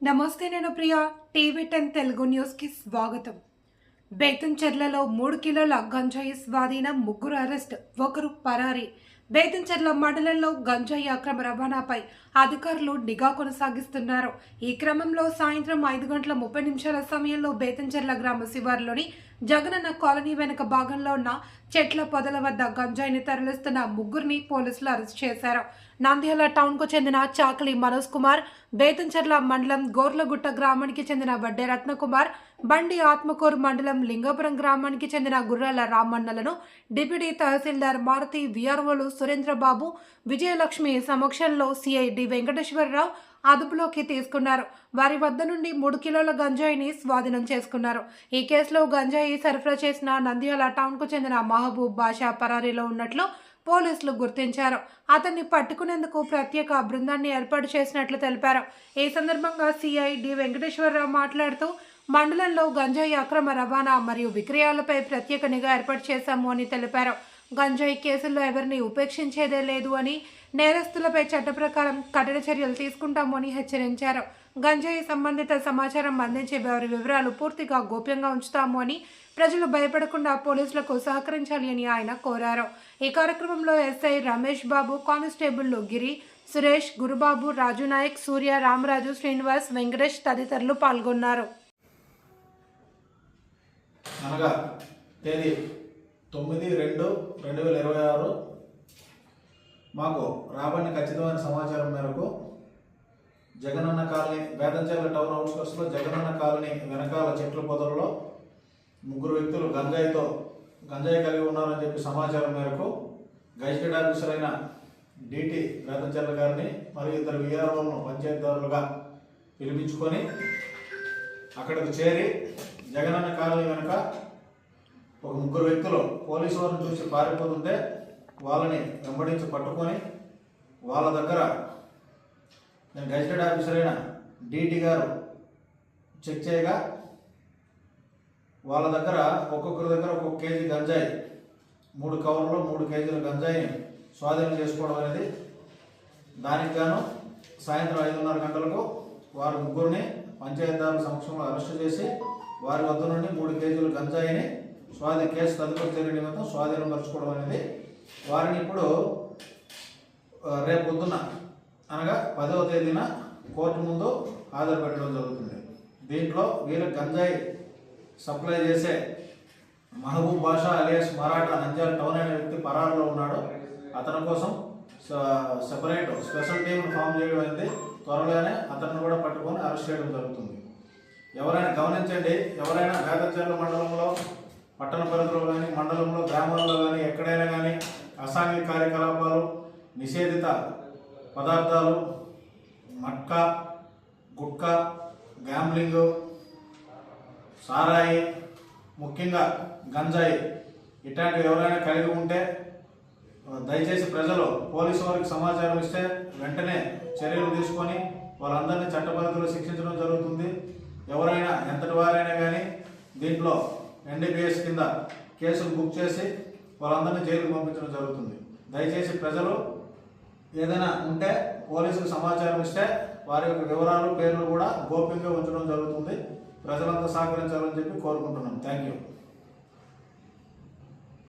నమస్తే, నేను ప్రియా. టీవీ 10 తెలుగు న్యూస్కి స్వాగతం. బేతంచెర్లలో 3 కిలోల గంజాయి స్వాధీనం, 3 అరెస్ట్, 1 పరారీ. బేతంచెర్ల మండలంలో గంజాయి అక్రమ రవాణాపై అధికారులు నిఘా కొనసాగిస్తున్నారు. ఈ క్రమంలో సాయంత్రం 5:30 సమయంలో బేతంచెర్ల గ్రామ శివారులోని జగనన్న కాలనీ వెనుక భాగంలో ఉన్న చెట్ల పొదల వద్ద గంజాయిని తరలిస్తున్న 3ని పోలీసులు అరెస్ట్ చేశారు. నంద్యాల టౌన్కు చెందిన చాకలి మనోజ్ కుమార్, బేతంచెర్ల మండలం గోర్లగుట్ట గ్రామానికి చెందిన వడ్డే రత్నకుమార్, బండి ఆత్మకూరు మండలం లింగపురం గ్రామానికి చెందిన గుర్రాల రామన్నలను డిప్యూటీ తహసీల్దార్ మారుతి, విఆర్ఓలు సురేంద్రబాబు, విజయలక్ష్మి సమక్షంలో సిఐ డి వెంకటేశ్వరరావు అదుపులోకి తీసుకున్నారు. వారి వద్ద నుండి 3 కిలోల గంజాయిని స్వాధీనం చేసుకున్నారు. ఈ కేసులో గంజాయి సరఫరా చేసిన నంద్యాల టౌన్కు చెందిన మహబూబ్ బాషా పరారీలో ఉన్నట్లు పోలీసులు గుర్తించారు. అతన్ని పట్టుకునేందుకు ప్రత్యేక బృందాన్ని ఏర్పాటు చేసినట్లు తెలిపారు. ఈ సందర్భంగా సిఐ డి వెంకటేశ్వరరావు మాట్లాడుతూ, మండలంలో గంజాయి అక్రమ రవాణా మరియు విక్రయాలపై ప్రత్యేక నిఘా ఏర్పాటు చేశాము అని తెలిపారు. గంజాయి కేసుల్లో ఎవరిని ఉపేక్షించేదే లేదు అని, నేరస్తులపై చట్ట ప్రకారం కఠిన చర్యలు తీసుకుంటాము అని హెచ్చరించారు. గంజాయి సంబంధిత సమాచారం అందించే వారి వివరాలు పూర్తిగా గోప్యంగా ఉంచుతాము అని, ప్రజలు భయపడకుండా పోలీసులకు సహకరించాలి అని ఆయన కోరారు. ఈ కార్యక్రమంలో ఎస్ఐ రమేష్ బాబు, కానిస్టేబుల్ గిరి, సురేష్, గురుబాబు, రాజు నాయక్, సూర్య, రామరాజు, శ్రీనివాస్, వెంకటేష్ తదితరులు పాల్గొన్నారు. అనగా తేదీ 9/2/2026 మాకు రాబడిన ఖచ్చితమైన సమాచారం మేరకు జగనన్న కాలనీ, బేతంచెర్ల టౌన్ అవుట్స్కట్స్లో జగనన్న కాలనీ వెనకాల చెట్ల పొదల్లో 3 వ్యక్తులు గంజాయి కలిగి ఉన్నారని చెప్పి సమాచారం మేరకు గెజిటెడ్ ఆఫీసర్ అయిన డిటి బేతంచెర్ల గారిని మరియు 2 విఆర్ఓలను పంచాయతీదారులుగా పిలిపించుకొని అక్కడికి చేరి జగనన్న కాలనీ వెనుక ఒక 3 వ్యక్తులు పోలీసు వారిని చూసి పారిపోతుంటే వాళ్ళని వెంబడించి పట్టుకొని వాళ్ళ దగ్గర నేను గెజిటెడ్ ఆఫీసర్ అయిన డిటి గారు చెక్ చేయగా వాళ్ళ దగ్గర ఒక్కొక్కరి దగ్గర ఒక్కొక్క కేజీ గంజాయి, 3 కవర్లో 3 కేజీల గంజాయిని స్వాధీనం చేసుకోవడం అనేది, దానికి గాను సాయంత్రం 5:30 గంటలకు వారు 3ని పంచాయతీదారుల సమక్షంలో అరెస్టు చేసి వారి వద్ద నుండి 3 కేజీల గంజాయిని కేసు తదుపరి చర్య నిమిత్తం స్వాధీనం పరచుకోవడం అనేది, వారిని ఇప్పుడు రేపు పొద్దున్న అనగా 10వ తేదీన కోర్టు ముందు హాజరుపెట్టడం జరుగుతుంది. దీంట్లో వీళ్ళ గంజాయి సప్లై చేసే మహబూబ్ బాషా అలియాస్ మరాఠా నంద్యాల టౌన్ అనే వ్యక్తి పరారులో ఉన్నాడు. అతని కోసం సెపరేట్ స్పెషల్ టీంను ఫామ్ చేయడం అనేది, త్వరలోనే అతన్ని కూడా పట్టుకొని అరెస్ట్ చేయడం జరుగుతుంది. ఎవరైనా గమనించండి, ఎవరైనా బేతంచెర్ల మండలంలో, పట్టణ పరిధిలో కానీ, మండలంలో, గ్రామాల్లో కానీ, ఎక్కడైనా కానీ అసాంఘిక కార్యకలాపాలు, నిషేధిత పదార్థాలు, మట్కా, గుట్కా, గ్యాంబ్లింగ్, సారాయి, ముఖ్యంగా గంజాయి ఇట్లాంటివి ఎవరైనా కలిగి ఉంటే దయచేసి ప్రజలు పోలీసు వారికి సమాచారం ఇస్తే వెంటనే చర్యలు తీసుకొని వాళ్ళందరినీ చట్టపరిధిలో శిక్షించడం జరుగుతుంది. ఎవరైనా ఎంతటి వారైనా కానీ దీంట్లో NDPS కింద కేసులు బుక్ చేసి వాళ్ళందరినీ జైలుకు పంపించడం జరుగుతుంది. దయచేసి ప్రజలు ఏదైనా ఉంటే పోలీసులకు సమాచారం ఇస్తే వారి యొక్క వివరాలు, పేర్లు కూడా గోప్యంగా ఉంచడం జరుగుతుంది. ప్రజలంతా సహకరించాలని చెప్పి కోరుకుంటున్నాం. Thank you.